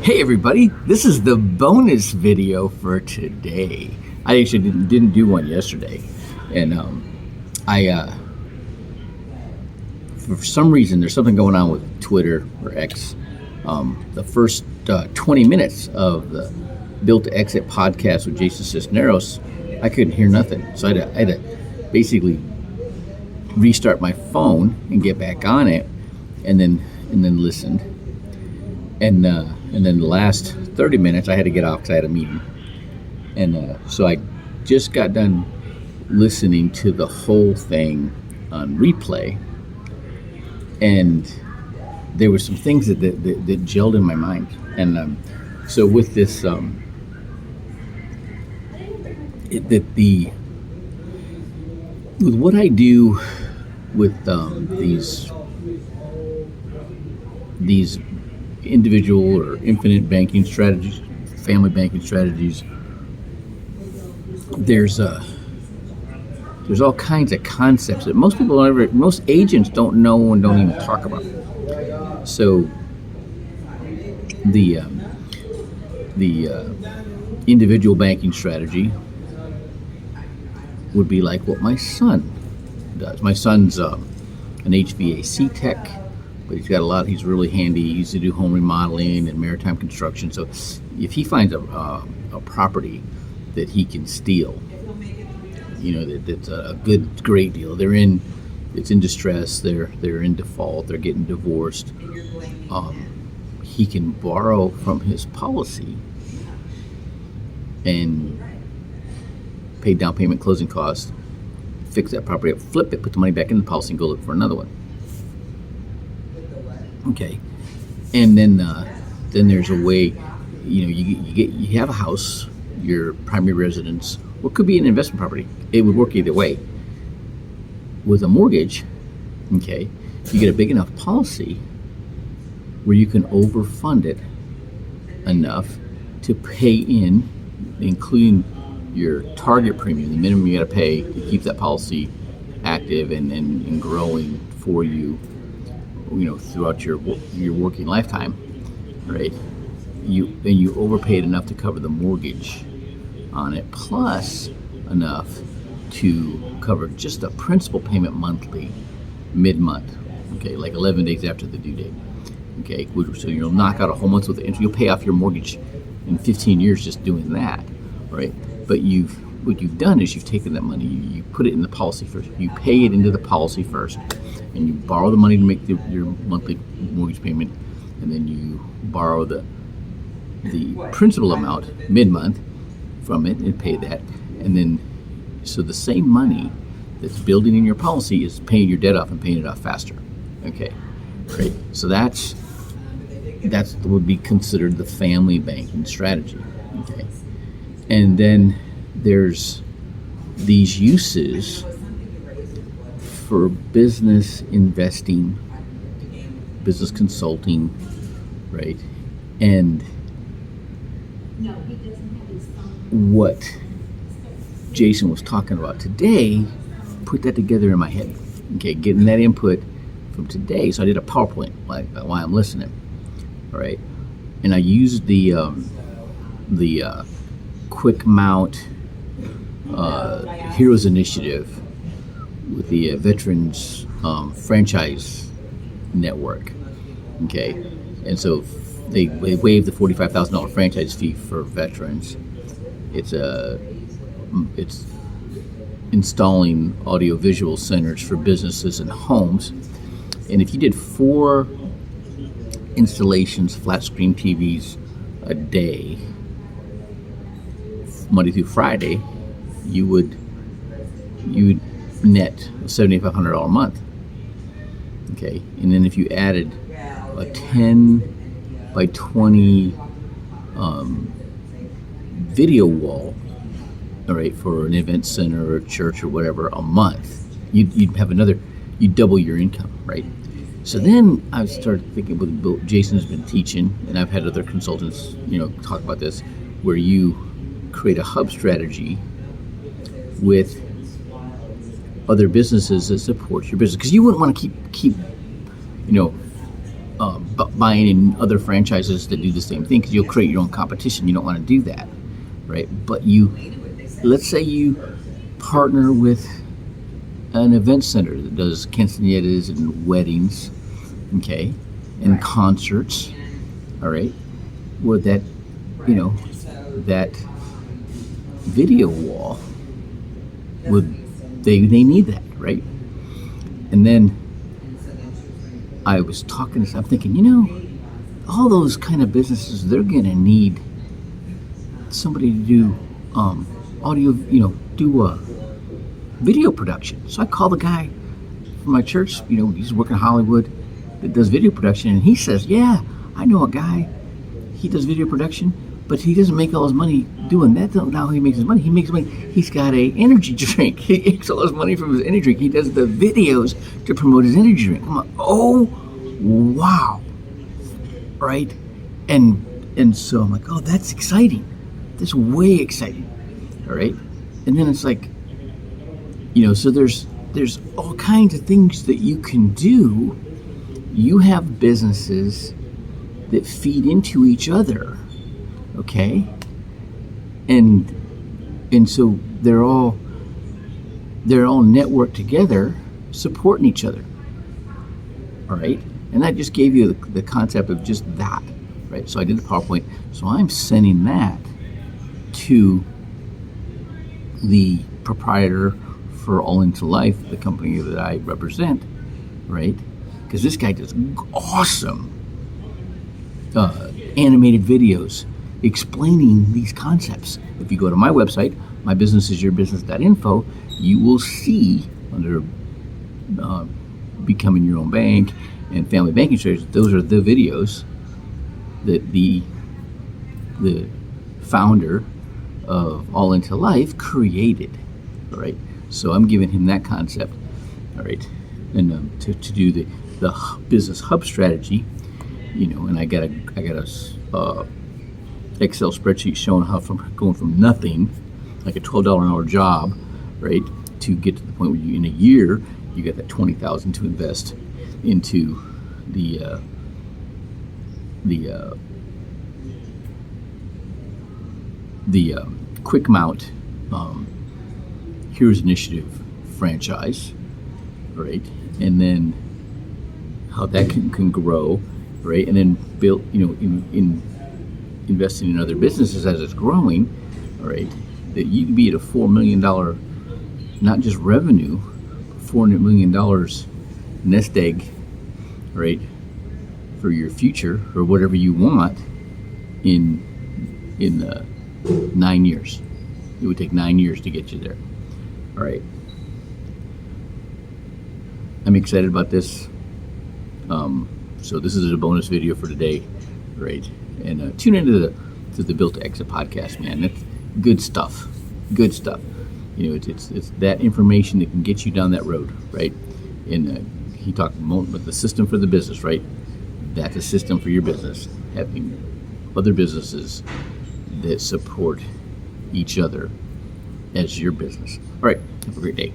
Hey everybody, this is the bonus video for today. I actually didn't do one yesterday, and for some reason there's something going on with Twitter or X. The first 20 minutes of the Built to Exit podcast with Jason Cisneros, I couldn't hear nothing, so I had to basically restart my phone and get back on it, and then listened. And then the last 30 minutes I had to get off because I had a meeting. And so I just got done listening to the whole thing on replay. And there were some things that gelled in my mind. And so with this, with what I do with these individual or infinite banking strategies, family banking strategies, there's all kinds of concepts that most agents don't know and don't even talk about. So the individual banking strategy would be like what my son does. My son's an HVAC tech, but he's really handy. He used to do home remodeling and maritime construction. So if he finds a property that he can steal, that's a great deal. It's in distress. They're in default. They're getting divorced. He can borrow from his policy and pay down payment, closing costs, fix that property up, flip it, put the money back in the policy, and go look for another one. Okay, and then there's a way, you have a house, your primary residence, or it could be an investment property. It would work either way. With a mortgage, okay, you get a big enough policy where you can overfund it enough to pay in, including your target premium, the minimum you got to pay to keep that policy active and growing for you, throughout your working lifetime, right? You overpaid enough to cover the mortgage on it, plus enough to cover just a principal payment monthly, mid-month, okay, like 11 days after the due date, okay? So you'll knock out a whole month's worth of interest. You'll pay off your mortgage in 15 years just doing that, right? But what you've done is you've taken that money, you put it in the policy first. You pay it into the policy first, and you borrow the money to make your monthly mortgage payment, and then you borrow the principal amount mid-month from it and pay that. And then, so the same money that's building in your policy is paying your debt off and paying it off faster. Okay, great. So that's would be considered the family banking strategy. Okay. And then there's these uses for business investing, business consulting, right? And what Jason was talking about today, put that together in my head. Okay, getting that input from today. So I did a PowerPoint while I'm listening, all right? And I used the Quick Mount Heroes Initiative with the Veterans Franchise Network. Okay, and so they waived the $45,000 franchise fee for veterans. It's installing audiovisual centers for businesses and homes. And if you did 4 installations, flat screen TVs a day, Monday through Friday, you would net $7,500 a month. Okay, and then if you added a 10 by 20 video wall, all right, for an event center or a church or whatever a month, you'd double your income, right? So then I started thinking, what Jason's been teaching, and I've had other consultants, talk about this, where you create a hub strategy with other businesses that support your business, because you wouldn't want to keep buying in other franchises that do the same thing, because you'll create your own competition. You don't want to do that, right? But let's say you partner with an event center that does quinceañeras and weddings, okay, and concerts, all right, with that, that video wall, they need that, right? And then I was talking to, I'm thinking, all those kind of businesses, they're gonna need somebody to do audio, do a video production. So I called the guy from my church, he's working in Hollywood, that does video production, and he says, yeah, I know a guy, he does video production, but he doesn't make all his money doing that. Now he makes his money. He makes money. He's got a energy drink. He makes all his money from his energy drink. He does the videos to promote his energy drink. I'm like, oh, wow, right? And so I'm like, oh, that's exciting. That's way exciting, all right? And then it's like, so there's all kinds of things that you can do. You have businesses that feed into each other, okay? And so they're all networked together, supporting each other, all right? And that just gave you the concept of just that, right? So I did the PowerPoint. So I'm sending that to the proprietor for All Into Life, the company that I represent, right? Because this guy does awesome animated videos explaining these concepts. If you go to my website, mybusinessisyourbusiness.info, you will see under becoming your own bank and family banking strategies, those are the videos that the founder of All Into Life created. All right, so I'm giving him that concept. All right, and to do the business hub strategy, and I got a Excel spreadsheet showing how from going from nothing, like a $12 an hour job, right, to get to the point where in a year you get that $20,000 to invest into the Quick Mount Heroes Initiative franchise, right, and then how that can grow, right, and then build, in investing in other businesses as it's growing, all right, that you can be at a $4 million, not just revenue, $400 million nest egg, right, for your future or whatever you want in 9 years. It would take 9 years to get you there. All right. I'm excited about this. So this is a bonus video for today, right? And tune into the Built to Exit podcast, man. That's good stuff. Good stuff. It's that information that can get you down that road, right? And he talked about the system for the business, right? That's a system for your business, having other businesses that support each other as your business. All right, have a great day.